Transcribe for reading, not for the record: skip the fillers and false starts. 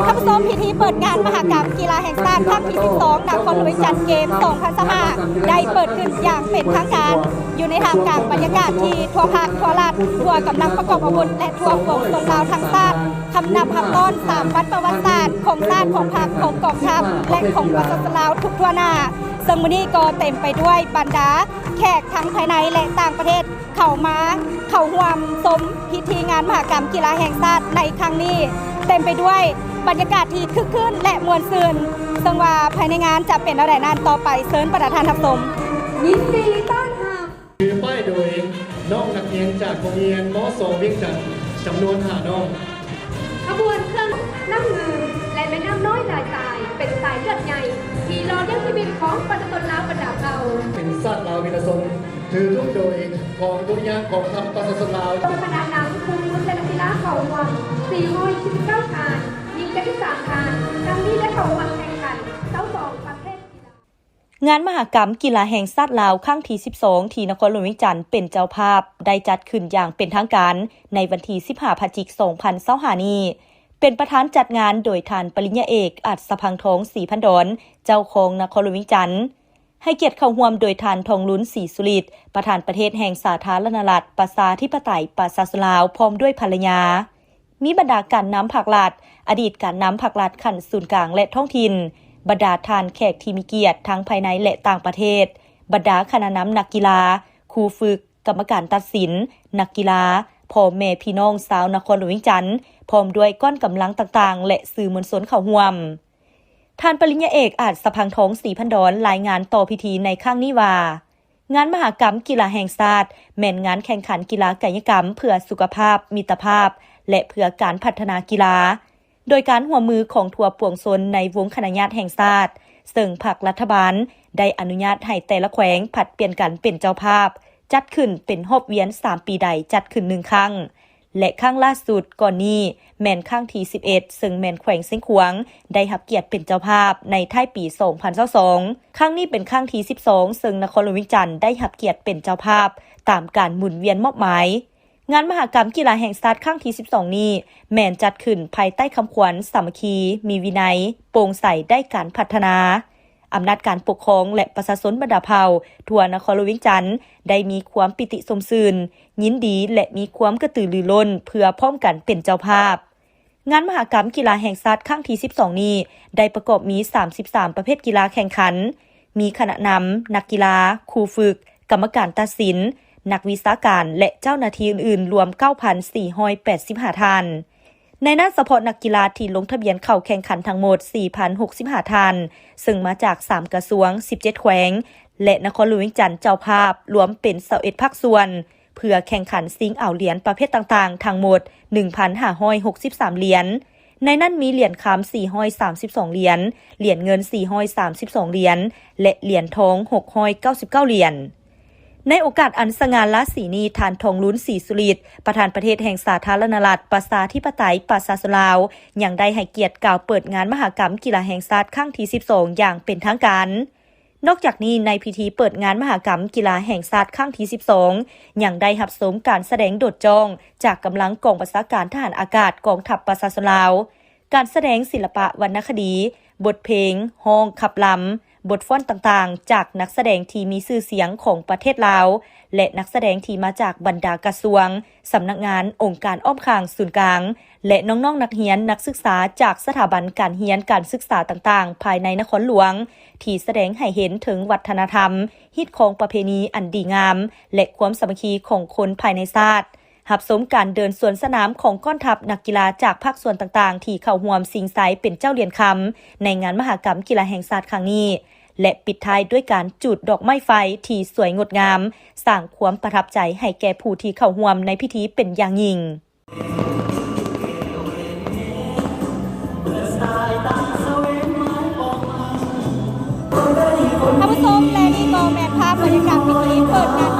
ท่านผู้ชมพิธีเปิดงานมหกรรมกีฬาแห่งชาติครั้งที่ 12 นครหลวงจันทร์เกม 2025 ได้เปิดขึ้นอย่างเป็นทางการอยู่ในท่ามกลางบรรยากาศที่ทั่วภาคทั่วรัฐทั่วกำลังประกอบอาวุธและทั่วปวงชนลาวทั้งชาติคำนำคำต้อน3วัดประวัติศาสตร์ของชาติของพรรคของกองทัพและของประชาชนลาวทุกทั่วหน้าซึ่งมื้อนี้ก็เต็มไปด้วยบรรดาแขกทั้งภายในและต่างประเทศเข้าร่วมชมพิธีงานมหกรรมกีฬาแห่งชาติในครั้งนี้เต็มไปด้วยบรรยากาศที่คึกคืนและมวลซื่นซึ่งว่าภายในงานจะเป็นอะไรนั้นต่อไปเชิญประธานทัพชมยินดีต้อนรับถือป้ายโดยน้องนักเรียนจากโรงเรียนมอสเวียงจันทร์จำนวน5น้องขบวนเครื่องน้ำเงินและแม่น้ำน้อยลายตายเป็นสายเลือดใหญ่ที่รอเลี้ยงชีวิตของประชาชนลาวบรรดาเก่าเป็นชาติลาววีรชนถือทุ่โดยกองดุริยางค์ของทัพประชาชนลาวคณะนำคุมและนักกีฬาเขาวัง419 การยิงกันที่3 การครั้งนี้ได้เขาวังแข่งขันเจ้า2ประเภทกีฬางานมหกรรมกีฬาแห่งชาติลาวครั้งที่ 12 ที่นครหลวงวิจันทร์เป็นเจ้าภาพได้จัดขึ้นอย่างเป็นทางการในวันที่ 15 พฤศจิกายน 2025 นี้เป็นประธานจัดงานโดยท่านปริญญาเอกอัศพังทองศรีพันดรเจ้าของนครหลวงวิจันทร์ให้เกียรติเข้าร่วมโดยท่านทองลุ้นศรีสุริตประธานประเทศแห่งสาธารณรัฐประชาธิปไตยประชาชนลาวพร้อมด้วยภรรยามีบรรดาการนำภาครัฐอดีตการนำภาครัฐขั้นศูนย์กลางและท้องถิ่นบรรดาทานแขกที่มีเกียรติทั้งภายในและต่างประเทศบรรดาคณะนำนักกีฬาครูฝึกกรรมการตัดสินนักกีฬาพ่อแม่พี่น้องสาวนครหลวงวิจันทร์พร้อมด้วยก้อนกำลังต่างๆและสื่อมวลชนเข้าร่วมท่านปริญญาเอกอัศพังทองศรีพันดรรายงานต่อพิธีในครั้งนี้ว่างานมหกรรมกีฬาแห่งชาติแม่นงานแข่งขันกีฬากายกรรมเพื่อสุขภาพมิตรภาพและเพื่อการพัฒนากีฬาโดยการร่วมมือของทั่วปวงชนในวงคณะญาติแห่งชาติซึ่งภาครัฐบาลได้อนุญาตให้แต่ละแขวงผลัดเปลี่ยนกันเป็นเจ้าภาพจัดขึ้นเป็นรอบเวียน3 ปีใดจัดขึ้น1 ครั้งและครั้งล่าสุดก่อนนี้แม่นครั้งที่ 11 ซึ่งแม่นแขวงเสียงขวางได้รับเกียรติเป็นเจ้าภาพในท้ายปี 2022 ครั้งนี้เป็นครั้งที่ 12 ซึ่งนครหลวงวิจันทร์ได้รับเกียรติเป็นเจ้าภาพตามการหมุนเวียนมอบหมายงานมหกรรมกีฬาแห่งชาติครั้งที่ 12 นี้แม่นจัดขึ้นภายใต้คำขวัญสามัคคีมีวินัยโปร่งใสได้การพัฒนาอำนาจการปกครองและประชาชนบรรดาเผ่าทั่วนครหลวงวิจันทร์ได้มีความปิติสมชื่นยินดีและมีความกระตือรือร้นเพื่อพร้อมกันเป็นเจ้าภาพงานมหกรรมกีฬาแห่งชาติครั้งที่ 12 นี้ได้ประกอบมี33ประเภทกีฬาแข่งขันมีคณะนำนักกีฬาครูฝึกกรรมการตัดสินนักวิชาการและเจ้าหน้าที่อื่นๆรวม 9,485 ท่านในนั้นเฉพาะนักกีฬาที่ลงทะเบียนเข้าแข่งขันทั้งหมด 4,065 ท่านซึ่งมาจาก3กระทรวง17แขวงและนครหลวงวิจันทร์เจ้าภาพรวมเป็น21ภาคส่วนเพื่อแข่งขันชิงเอาเหรียญประเภทต่างๆทั้งหมด 1,563 เหรียญในนั้นมีเหรียญคำ432 เหรียญเหรียญเงิน432 เหรียญและเหรียญทอง699 เหรียญในโอกาสอันสง่าราศีนี้ท่านทองลุ้นศรีสุริตประธานประเทศแห่งสาธารณรัฐประชาธิปไตยประชาชนลาวยังได้ให้เกียรติกล่าวเปิดงานมหกรรมกีฬาแห่งชาติครั้งที่ 12 อย่างเป็นทางการนอกจากนี้ในพิธีเปิดงานมหกรรมกีฬาแห่งชาติครั้งที่ 12 ยังได้รับชมการแสดงโดดจ้องจากกำลังกองบัญชาการทหารอากาศกองทัพประชาชนลาวการแสดงศิลปะวรรณคดีบทเพลงฮ้องขับลำบทฟ้อนต่างๆจากนักแสดงที่มีชื่อเสียงของประเทศลาวและนักแสดงที่มาจากบรรดากระทรวงสำนักงานองค์การอ้อมข้างศูนย์กลางและน้องๆนักเรียนนักศึกษาจากสถาบันการเรียนการศึกษาต่างๆภายในนครหลวงที่แสดงให้เห็นถึงวัฒนธรรมฮิตของประเพณีอันดีงามและความสามัคคีของคนภายในชาติรับชมการเดินสวนสนามของก้อนทัพนักกีฬาจากภาคส่วนต่างๆที่เข้าร่วมชิงชัยเป็นเจ้าเหรียญคำในงานมหกรรมกีฬาแห่งชาติครั้งนี้และปิดท้ายด้วยการจุดดอกไม้ไฟที่สวยงดงามสร้างความประทับใจให้แก่ผู้ที่เข้าร่วมในพิธีเป็นอย่างยิ่งท่านผู้ชมและนี่ก็แม่นภาพบรรยากาศพิธีเปิดงาน